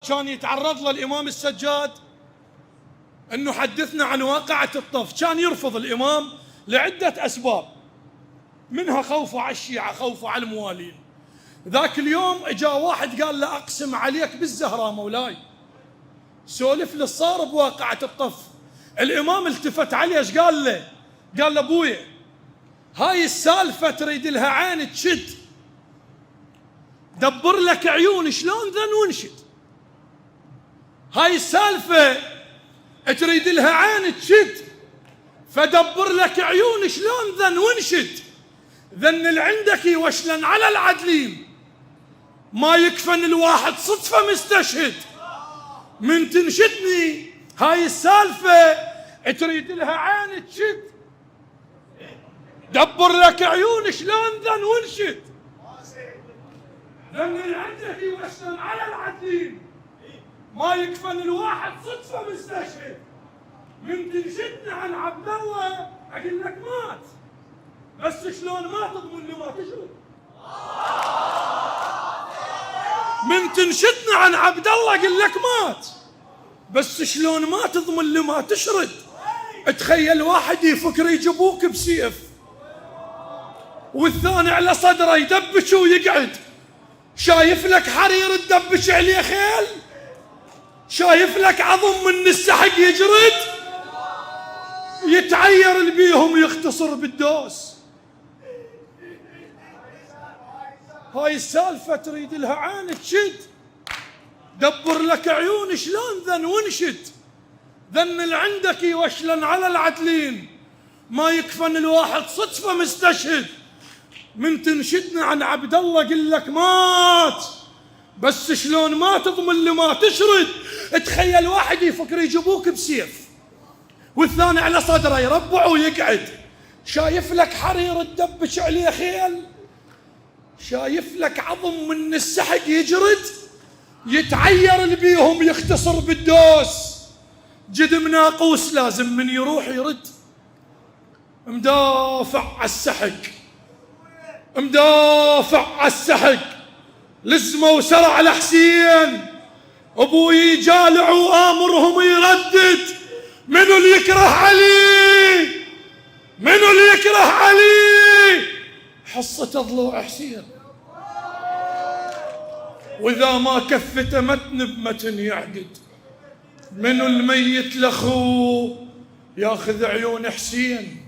كان يتعرض له الإمام السجاد أنه حدثنا عن واقعة الطف، كان يرفض الإمام لعدة أسباب، منها خوفه على الشيعة، خوفه على الموالين. ذاك اليوم اجا واحد قال له أقسم عليك بالزهراء مولاي، سولف لي صار بواقعة الطف. الإمام التفت عليه، ايش قال له؟ قال له أبويا هاي السالفة تريد لها عين تشد، دبر لك عيون شلون ذن ونشد. هاي السالفة تريد لها عين تشد، فدبر لك عيون شلون ذن ونشد. ذن اللي عندك يوشلن على العدلين، ما يكفن الواحد صدفة مستشهد. من تنشدني هاي السالفة تريد لها عين تشد، دبر لك عيون شلون ذن ونشد. ذن اللي عندك يوشلن على العدلين، ما يكفن الواحد صدفة مستشهد. من تنشدني عن عبد الله اقول لك مات، بس شلون ما تضمن له ما تشرد. من تنشدني عن عبد الله اقول لك مات، بس شلون ما تضمن له ما تشرد. تخيل واحد يفكر يجيبوك بسيف، والثاني على صدره يدبش ويقعد، شايف لك حرير تدبش عليه خيل، شايف لك عظم من السحق يجرد، يتعير اللي بيهم يختصر بالدوس. هاي السالفة تريد لها عين تشد، دبر لك عيون شلون ذن ونشد. ذن اللي عندك يوشلن على العدلين، ما يكفن الواحد صدفة مستشهد. من تنشدنا عن عبد الله قل لك مات، بس شلون ما تضمن له ما تشرد. تخيل واحد يفكر يجيبوك بسيف، والثاني على صدره يربع ويقعد، شايف لك حرير تدبش عليه خيل، شايف لك عظم من السحق يجرد، يتعير اللي بيهم يختصر بالدوس. جد مناقوس لازم من يروح يرد، مدافع على السحق، مدافع على السحق. لزمه وسرع لحسين، ابوي جالع وامرهم يردد. منو اللي يكره علي؟ منو اللي يكره علي؟ حصة ضلوع حسين، واذا ما كفته متن بمتن يعقد. منو الميت لاخوه ياخذ عيون حسين،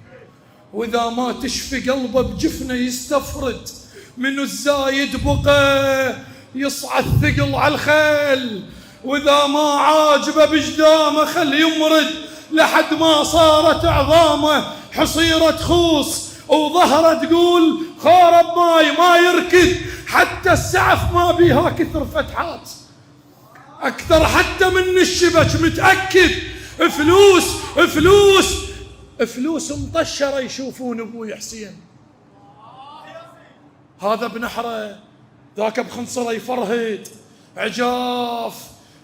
واذا ما تشفي قلبه بجفنه يستفرد. منو الزايد بقى يصعد ثقل على الخيل، واذا ما عاجبه بجدامه خل يمرد. لحد ما صارت عظامه حصيره خوص، وظهره تقول خارب ماي ما يركد. حتى السعف ما بيها كثر فتحات، اكثر حتى من الشبك متاكد. فلوس فلوس فلوس مطشره يشوفون ابوي حسين. هذا بنحره، ذاك بخنصره يفرهد عجاف،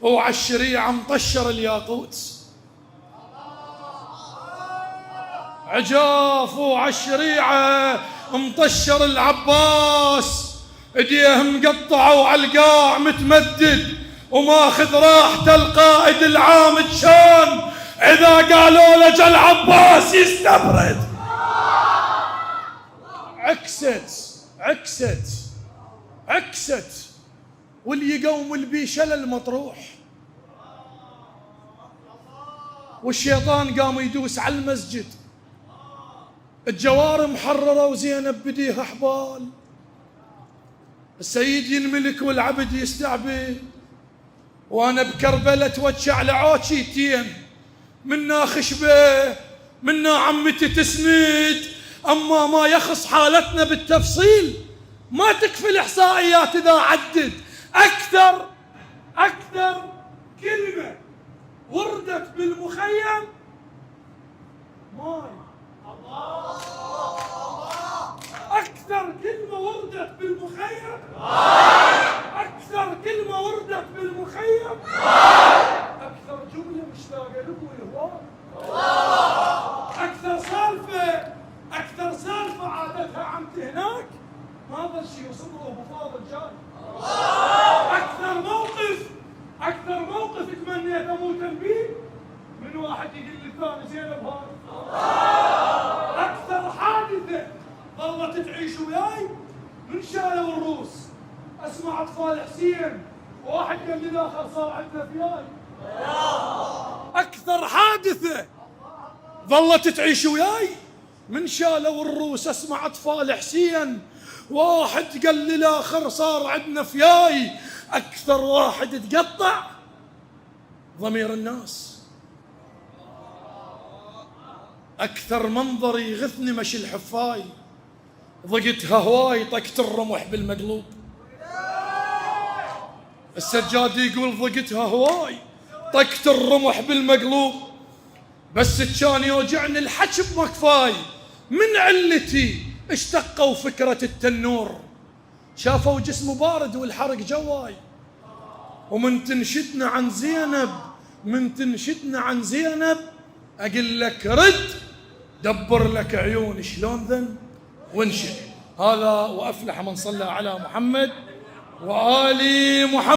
وعلى الشريعه مطشر الياقوت. عجاف وعلى الشريعه مطشر العباس، ايديه مقطعه وعلى القاع متمدد، وماخذ راحته القائد العامد. شان اذا قالوا له جا العباس يستبرد. عكست واللي يقوم البيشله المطروح، والشيطان قام يدوس على المسجد. الجوار محرره وزينب بديها حبال، السيد ينملك والعبد يستعبد. وانا بكربله توجع لعوشيتين، منا خشبه منا عمتي تسند. اما ما يخص حالتنا بالتفصيل ما تكفي الاحصائيات اذا عدد. اكثر كلمه وردت بالمخيم ماي. اكثر كلمه وردت بالمخيم ماي. اكثر كلمه وردت بالمخيم ماي. اكثر جمله مشتاقه لابوي هو اكثر سالفه عادتها عمتي هناك. هذا الشيء وصدره ابو فاضل جاي. اكثر موقف، اكثر ثاني زينب هاي. اكثر حادثه ظلت تعيش وياي من شالوا الروس، اسمع اطفال حسين واحد قال لي الاخر صار عندنا فياي. اكثر حادثه ظلت تعيش وياي من شالوا الروس، اسمع اطفال حسين واحد قال لي الاخر صار عندنا فياي. اكثر واحد تقطع ضمير الناس، اكثر منظر يغثني مشي الحفاي، ضقتها هواي طقت الرمح بالمقلوب. السجاد يقول ضقتها هواي طقت الرمح بالمقلوب، بس كان يوجعني الحكي بمكفاي، من علتي اشتقوا فكرة التنور، شافوا جسمه بارد والحرق جواي. ومن تنشدنا عن زينب، من تنشدنا عن زينب اقول لك رد دبر لك عيون شلون ذن وانشد. هذا وافلح من صلى على محمد وآل محمد.